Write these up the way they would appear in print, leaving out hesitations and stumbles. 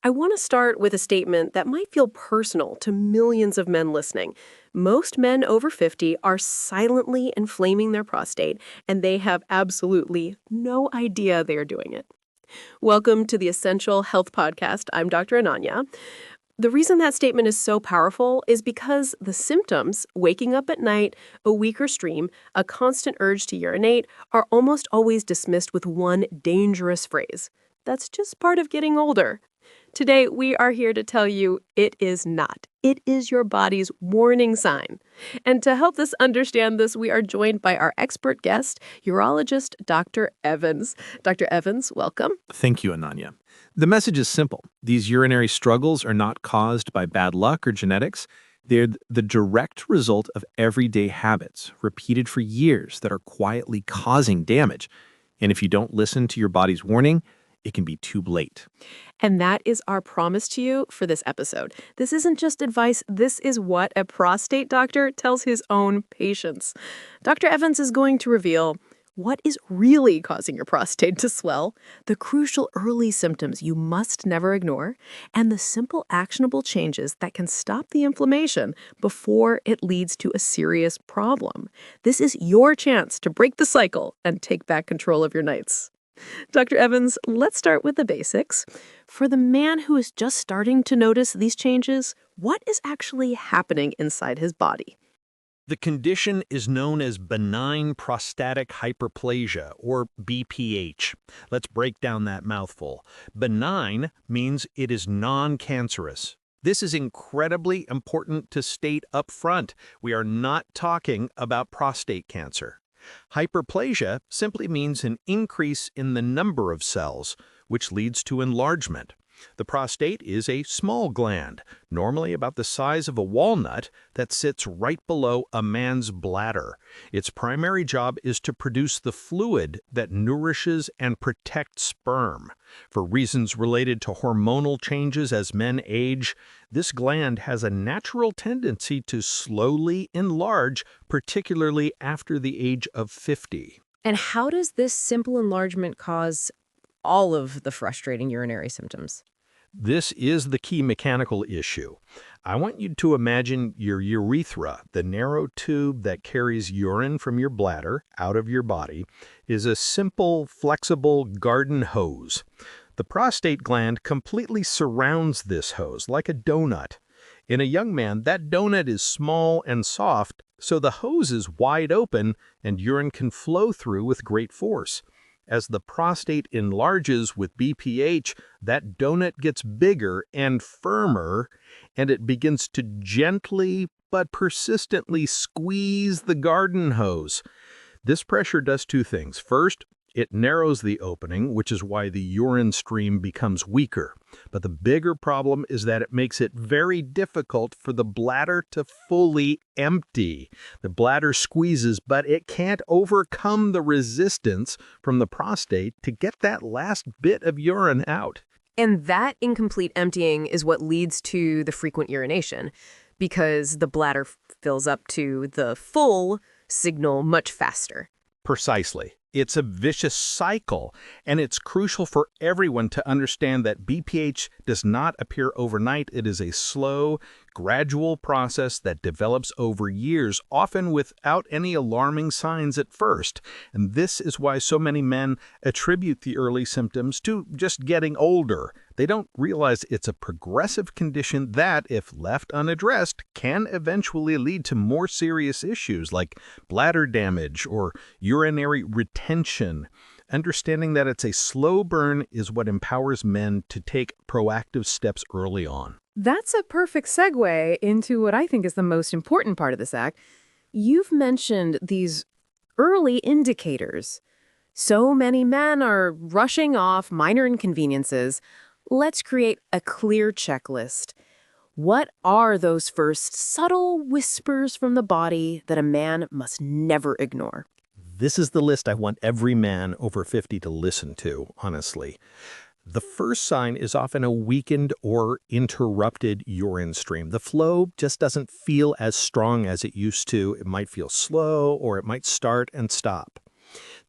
I want to start with a statement that might feel personal to millions of men listening. Most men over 50 are silently inflaming their prostate, and they have absolutely no idea they are doing it. Welcome to the Essential Health Podcast. I'm Dr. Anya. The reason that statement is so powerful is because the symptoms, waking up at night, a weaker stream, a constant urge to urinate, are almost always dismissed with one dangerous phrase. That's just part of getting older. Today, we are here to tell you it is not. It is your body's warning sign. And to help us understand this, we are joined by our expert guest, Urologist Dr. Evans. Dr. Evans, welcome. Thank you, Anya. The message is simple. These urinary struggles are not caused by bad luck or genetics. They're the direct result of everyday habits, repeated for years, that are quietly causing damage. And if you don't listen to your body's warning, it can be too late. And that is our promise to you for this episode. This isn't just advice. This is what a prostate doctor tells his own patients. Dr. Evans is going to reveal what is really causing your prostate to swell, the crucial early symptoms you must never ignore, and the simple actionable changes that can stop the inflammation before it leads to a serious problem. This is your chance to break the cycle and take back control of your nights. Dr. Evans, let's start with the basics. For the man who is just starting to notice these changes, what is actually happening inside his body? The condition is known as Benign Prostatic Hyperplasia, or BPH. Let's break down that mouthful. Benign means it is non-cancerous. This is incredibly important to state up front. We are not talking about prostate cancer. Hyperplasia simply means an increase in the number of cells, which leads to enlargement. The prostate is a small gland, normally about the size of a walnut, that sits right below a man's bladder. Its primary job is to produce the fluid that nourishes and protects sperm. For reasons related to hormonal changes as men age, this gland has a natural tendency to slowly enlarge, particularly after the age of 50. And how does this simple enlargement cause all of the frustrating urinary symptoms? This is the key mechanical issue. I want you to imagine your urethra, the narrow tube that carries urine from your bladder out of your body, is a simple, flexible garden hose. The prostate gland completely surrounds this hose like a donut. In a young man, that donut is small and soft, so the hose is wide open and urine can flow through with great force. As the prostate enlarges with BPH, that donut gets bigger and firmer, and it begins to gently but persistently squeeze the garden hose. This pressure does two things. First, it narrows the opening, which is why the urine stream becomes weaker. But the bigger problem is that it makes it very difficult for the bladder to fully empty. The bladder squeezes, but it can't overcome the resistance from the prostate to get that last bit of urine out. And that incomplete emptying is what leads to the frequent urination, because the bladder fills up to the full signal much faster. Precisely. It's a vicious cycle, and it's crucial for everyone to understand that BPH does not appear overnight. It is a slow, gradual process that develops over years, often without any alarming signs at first. And this is why so many men attribute the early symptoms to just getting older. They don't realize it's a progressive condition that, if left unaddressed, can eventually lead to more serious issues like bladder damage or urinary retention. Understanding that it's a slow burn is what empowers men to take proactive steps early on. That's a perfect segue into what I think is the most important part of this act. You've mentioned these early indicators. So many men are rushing off minor inconveniences. Let's create a clear checklist. What are those first subtle whispers from the body that a man must never ignore? This is the list I want every man over 50 to listen to, honestly. The first sign is often a weakened or interrupted urine stream. The flow just doesn't feel as strong as it used to. It might feel slow, or it might start and stop.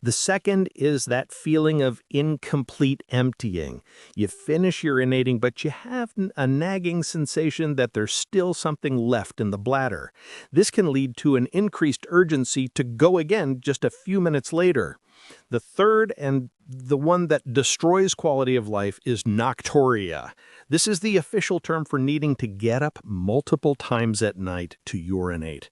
The second is that feeling of incomplete emptying. You finish urinating, but you have a nagging sensation that there's still something left in the bladder. This can lead to an increased urgency to go again just a few minutes later. The third, and the one that destroys quality of life, is nocturia. This is the official term for needing to get up multiple times at night to urinate.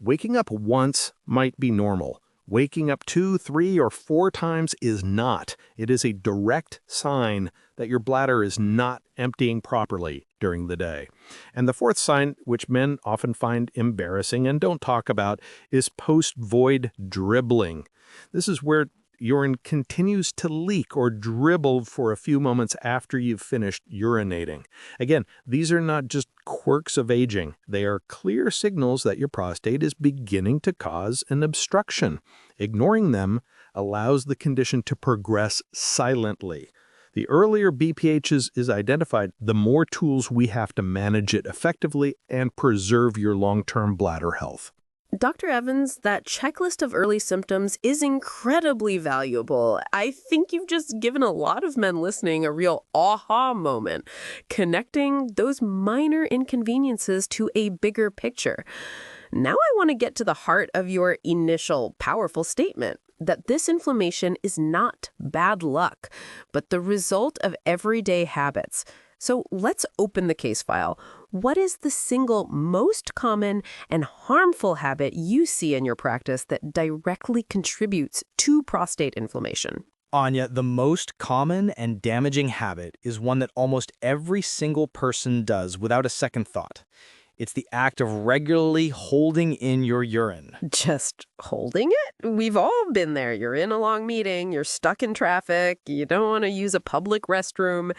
Waking up once might be normal. Waking up 2, 3, or 4 times is not. It is a direct sign that your bladder is not emptying properly during the day. And the fourth sign, which men often find embarrassing and don't talk about, is post-void dribbling. This is where urine continues to leak or dribble for a few moments after you've finished urinating. Again, these are not just quirks of aging. They are clear signals that your prostate is beginning to cause an obstruction. Ignoring them allows the condition to progress silently. The earlier BPH is identified, the more tools we have to manage it effectively and preserve your long-term bladder health. Dr. Evans, that checklist of early symptoms is incredibly valuable. I think you've just given a lot of men listening a real aha moment, connecting those minor inconveniences to a bigger picture. Now I want to get to the heart of your initial powerful statement, that this inflammation is not bad luck, but the result of everyday habits. So let's open the case file. What is the single most common and harmful habit you see in your practice that directly contributes to prostate inflammation? Anya, the most common and damaging habit is one that almost every single person does without a second thought. It's the act of regularly holding in your urine. Just holding it? We've all been there. You're in a long meeting, you're stuck in traffic, you don't want to use a public restroom.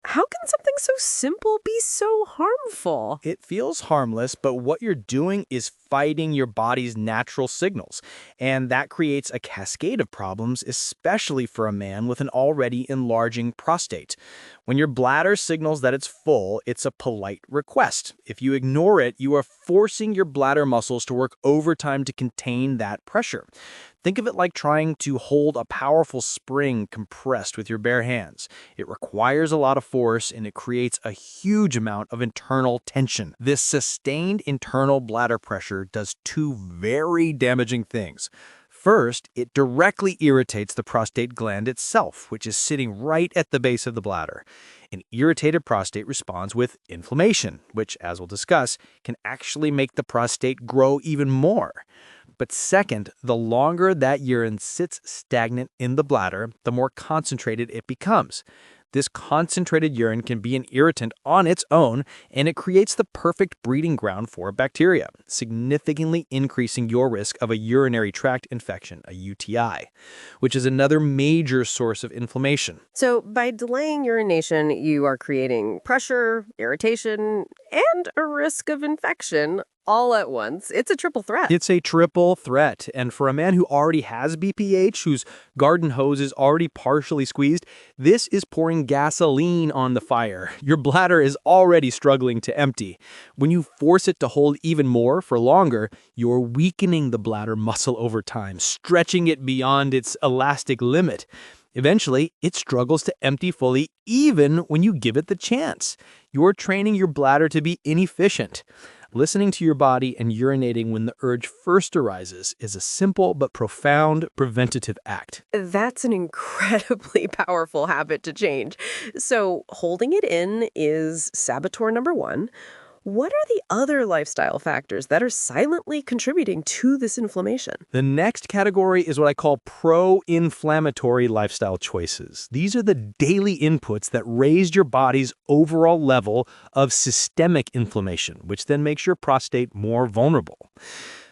How can something so simple be so harmful? It feels harmless, but what you're doing is fighting your body's natural signals. And that creates a cascade of problems, especially for a man with an already enlarging prostate. When your bladder signals that it's full, it's a polite request. If you ignore it, you are forcing your bladder muscles to work overtime to contain that pressure. Think of it like trying to hold a powerful spring compressed with your bare hands. It requires a lot of force and it creates a huge amount of internal tension. This sustained internal bladder pressure does two very damaging things. First, it directly irritates the prostate gland itself, which is sitting right at the base of the bladder. An irritated prostate responds with inflammation, which, as we'll discuss, can actually make the prostate grow even more. But second, the longer that urine sits stagnant in the bladder, the more concentrated it becomes. This concentrated urine can be an irritant on its own, and it creates the perfect breeding ground for bacteria, significantly increasing your risk of a urinary tract infection, a UTI, which is another major source of inflammation. So by delaying urination, you are creating pressure, irritation, and a risk of infection all at once. It's a triple threat. It's a triple threat. And for a man who already has BPH, whose garden hose is already partially squeezed, this is pouring gasoline on the fire. Your bladder is already struggling to empty. When you force it to hold even more for longer, you're weakening the bladder muscle over time, stretching it beyond its elastic limit. Eventually, it struggles to empty fully even when you give it the chance. You're training your bladder to be inefficient. Listening to your body and urinating when the urge first arises is a simple but profound preventative act. That's an incredibly powerful habit to change. So holding it in is saboteur number one. What are the other lifestyle factors that are silently contributing to this inflammation? The next category is what I call pro-inflammatory lifestyle choices. These are the daily inputs that raise your body's overall level of systemic inflammation, which then makes your prostate more vulnerable.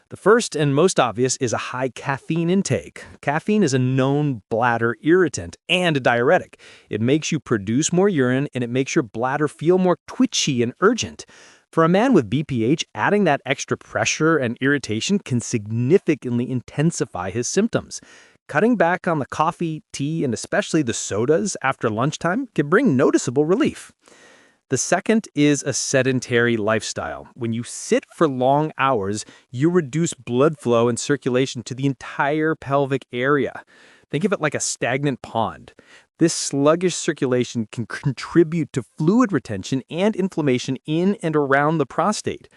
The first and most obvious is a high caffeine intake. Caffeine is a known bladder irritant and a diuretic. It makes you produce more urine and it makes your bladder feel more twitchy and urgent. For a man with BPH, adding that extra pressure and irritation can significantly intensify his symptoms. Cutting back on the coffee, tea, and especially the sodas after lunchtime can bring noticeable relief. The second is a sedentary lifestyle. When you sit for long hours, you reduce blood flow and circulation to the entire pelvic area. Think of it like a stagnant pond. This sluggish circulation can contribute to fluid retention and inflammation in and around the prostate.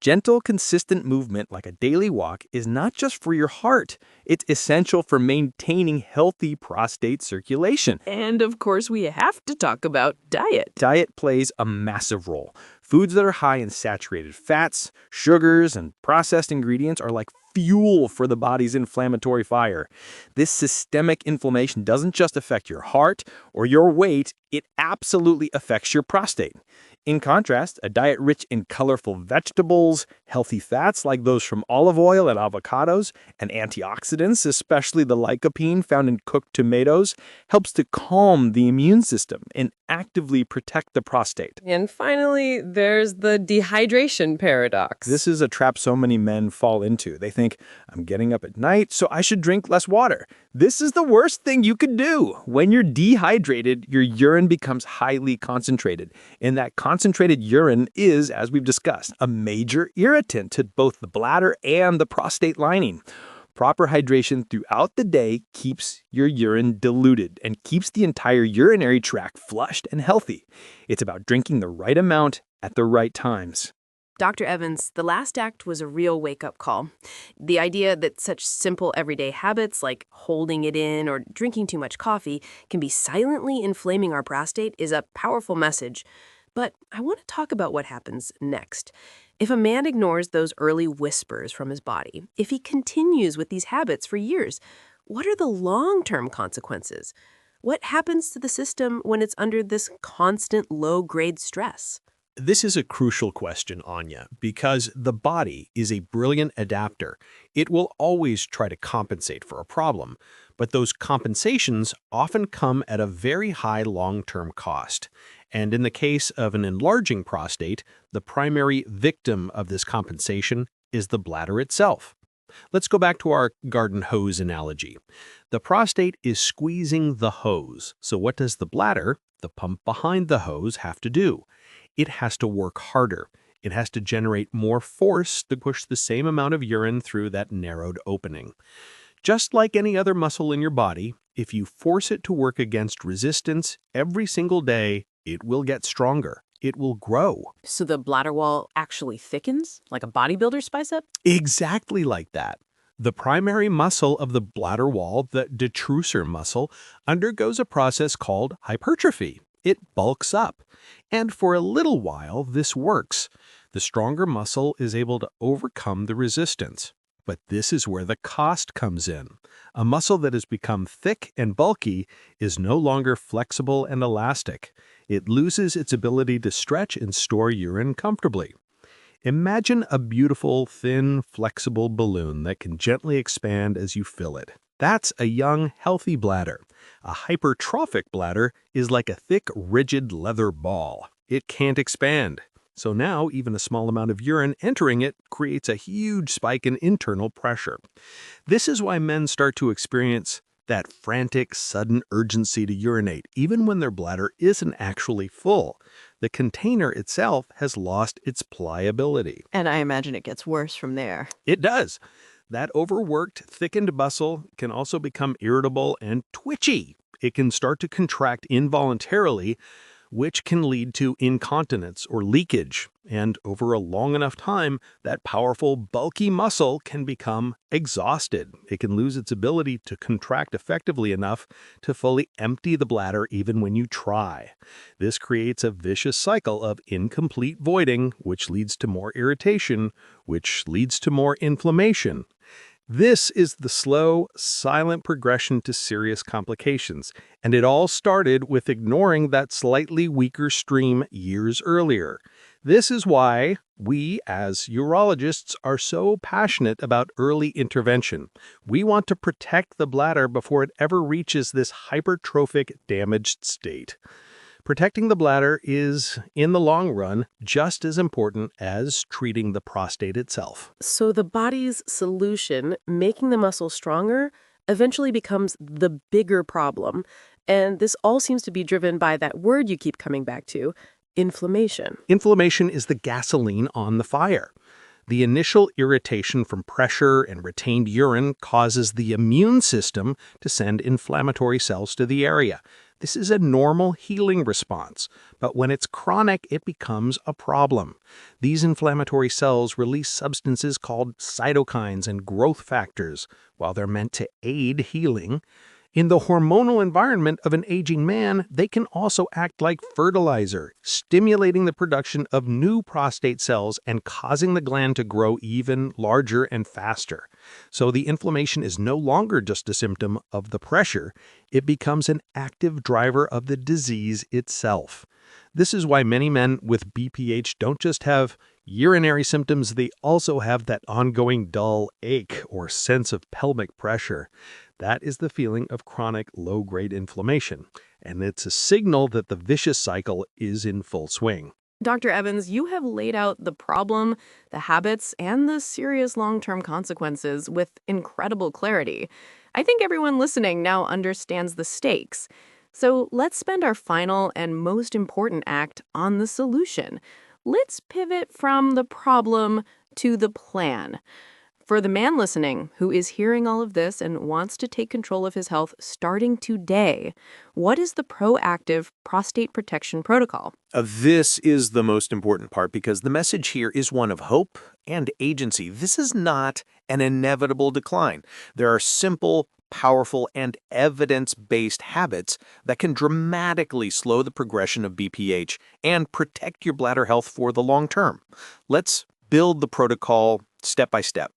Gentle, consistent movement like a daily walk is not just for your heart. It's essential for maintaining healthy prostate circulation. And of course, we have to talk about diet. Diet plays a massive role. Foods that are high in saturated fats, sugars, and processed ingredients are like fuel for the body's inflammatory fire. This systemic inflammation doesn't just affect your heart or your weight, it absolutely affects your prostate. In contrast, a diet rich in colorful vegetables, healthy fats like those from olive oil and avocados, and antioxidants, especially the lycopene found in cooked tomatoes, helps to calm the immune system and actively protect the prostate. And finally, there's the dehydration paradox. This is a trap so many men fall into. They think, I'm getting up at night, so I should drink less water. This is the worst thing you could do. When you're dehydrated, your urine becomes highly concentrated. And that concentrated urine is, as we've discussed, a major irritant to both the bladder and the prostate lining. Proper hydration throughout the day keeps your urine diluted and keeps the entire urinary tract flushed and healthy. It's about drinking the right amount at the right times. Dr. Evans, the last act was a real wake-up call. The idea that such simple everyday habits like holding it in or drinking too much coffee can be silently inflaming our prostate is a powerful message. But I want to talk about what happens next. If a man ignores those early whispers from his body, if he continues with these habits for years, what are the long-term consequences? What happens to the system when it's under this constant low-grade stress? This is a crucial question, Anya, because the body is a brilliant adapter. It will always try to compensate for a problem, but those compensations often come at a very high long-term cost. And in the case of an enlarging prostate, the primary victim of this compensation is the bladder itself. Let's go back to our garden hose analogy. The prostate is squeezing the hose, so what does the bladder, the pump behind the hose, have to do? It has to work harder. It has to generate more force to push the same amount of urine through that narrowed opening. Just like any other muscle in your body, if you force it to work against resistance every single day, it will get stronger. It will grow. So the bladder wall actually thickens, like a bodybuilder's bicep? Exactly like that. The primary muscle of the bladder wall, the detrusor muscle, undergoes a process called hypertrophy. It bulks up. And for a little while, this works. The stronger muscle is able to overcome the resistance. But this is where the cost comes in. A muscle that has become thick and bulky is no longer flexible and elastic. It loses its ability to stretch and store urine comfortably. Imagine a beautiful, thin, flexible balloon that can gently expand as you fill it. That's a young, healthy bladder. A hypertrophic bladder is like a thick, rigid leather ball. It can't expand. So now, even a small amount of urine entering it creates a huge spike in internal pressure. This is why men start to experience that frantic, sudden urgency to urinate, even when their bladder isn't actually full. The container itself has lost its pliability. And I imagine it gets worse from there. It does. That overworked, thickened muscle can also become irritable and twitchy. It can start to contract involuntarily, which can lead to incontinence or leakage. And over a long enough time, that powerful, bulky muscle can become exhausted. It can lose its ability to contract effectively enough to fully empty the bladder even when you try. This creates a vicious cycle of incomplete voiding, which leads to more irritation, which leads to more inflammation. This is the slow, silent progression to serious complications, and it all started with ignoring that slightly weaker stream years earlier. This is why we, as urologists, are so passionate about early intervention. We want to protect the bladder before it ever reaches this hypertrophic, damaged state. Protecting the bladder is, in the long run, just as important as treating the prostate itself. So the body's solution, making the muscle stronger, eventually becomes the bigger problem. And this all seems to be driven by that word you keep coming back to, Inflammation. Inflammation is the gasoline on the fire. The initial irritation from pressure and retained urine causes the immune system to send inflammatory cells to the area. This is a normal healing response, but when it's chronic, it becomes a problem. These inflammatory cells release substances called cytokines and growth factors. While they're meant to aid healing, in the hormonal environment of an aging man, they can also act like fertilizer, stimulating the production of new prostate cells and causing the gland to grow even larger and faster. So the inflammation is no longer just a symptom of the pressure, it becomes an active driver of the disease itself. This is why many men with BPH don't just have urinary symptoms, they also have that ongoing dull ache or sense of pelvic pressure. That is the feeling of chronic low-grade inflammation, and it's a signal that the vicious cycle is in full swing. Dr. Evans, you have laid out the problem, the habits, and the serious long-term consequences with incredible clarity. I think everyone listening now understands the stakes. So let's spend our final and most important act on the solution. Let's pivot from the problem to the plan. For the man listening who is hearing all of this and wants to take control of his health starting today, what is the proactive prostate protection protocol? This is the most important part because the message here is one of hope and agency. This is not an inevitable decline. There are simple, powerful, and evidence-based habits that can dramatically slow the progression of BPH and protect your bladder health for the long term. Let's build the protocol step by step.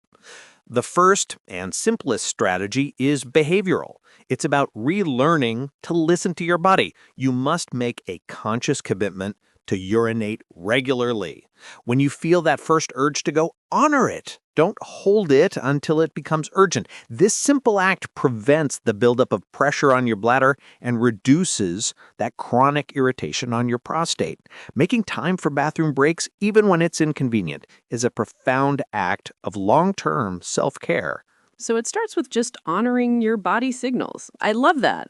The first and simplest strategy is behavioral. It's about relearning to listen to your body. You must make a conscious commitment to urinate regularly. When you feel that first urge to go, honor it. Don't hold it until it becomes urgent. This simple act prevents the buildup of pressure on your bladder and reduces that chronic irritation on your prostate. Making time for bathroom breaks, even when it's inconvenient, is a profound act of long-term self-care. So it starts with just honoring your body signals. I love that.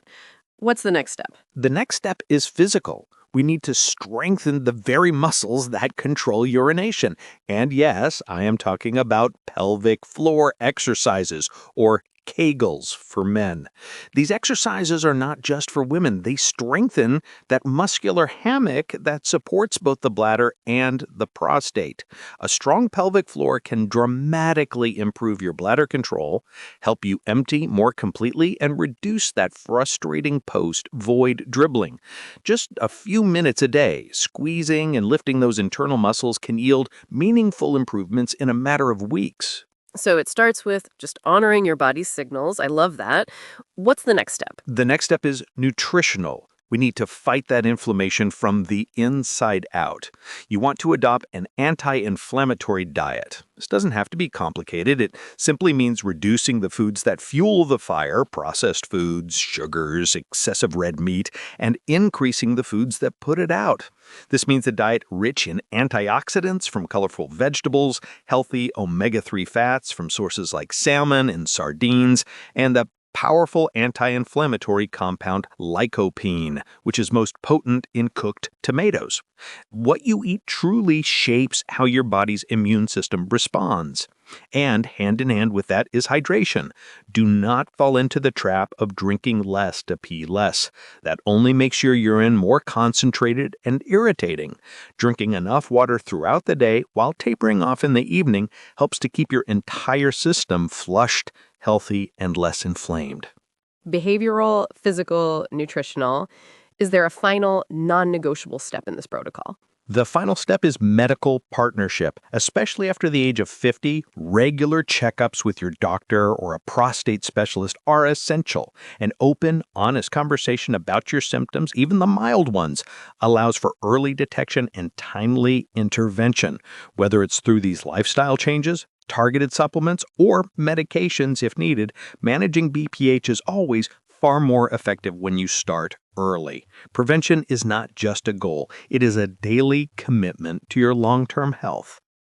What's the next step? The next step is physical. We need to strengthen the very muscles that control urination. And yes, I am talking about pelvic floor exercises, or Kegels for men. These exercises are not just for women. They strengthen that muscular hammock that supports both the bladder and the prostate. A strong pelvic floor can dramatically improve your bladder control, help you empty more completely, and reduce that frustrating post-void dribbling. Just a few minutes a day, squeezing and lifting those internal muscles can yield meaningful improvements in a matter of weeks. So it starts with just honoring your body's signals. I love that. What's the next step? The next step is nutritional. We need to fight that inflammation from the inside out. You want to adopt an anti-inflammatory diet. This doesn't have to be complicated. It simply means reducing the foods that fuel the fire, processed foods, sugars, excessive red meat, and increasing the foods that put it out. This means a diet rich in antioxidants from colorful vegetables, healthy omega-3 fats from sources like salmon and sardines, and the powerful anti-inflammatory compound lycopene, which is most potent in cooked tomatoes. What you eat truly shapes how your body's immune system responds. And hand in hand with that is hydration. Do not fall into the trap of drinking less to pee less. That only makes your urine more concentrated and irritating. Drinking enough water throughout the day while tapering off in the evening helps to keep your entire system flushed, healthy, and less inflamed. Behavioral, physical, nutritional. Is there a final non-negotiable step in this protocol? The final step is medical partnership. Especially after the age of 50, regular checkups with your doctor or a prostate specialist are essential. An open, honest conversation about your symptoms, even the mild ones, allows for early detection and timely intervention. Whether it's through these lifestyle changes, targeted supplements, or medications if needed, managing BPH is always far more effective when you start early. Prevention is not just a goal, it is a daily commitment to your long-term health.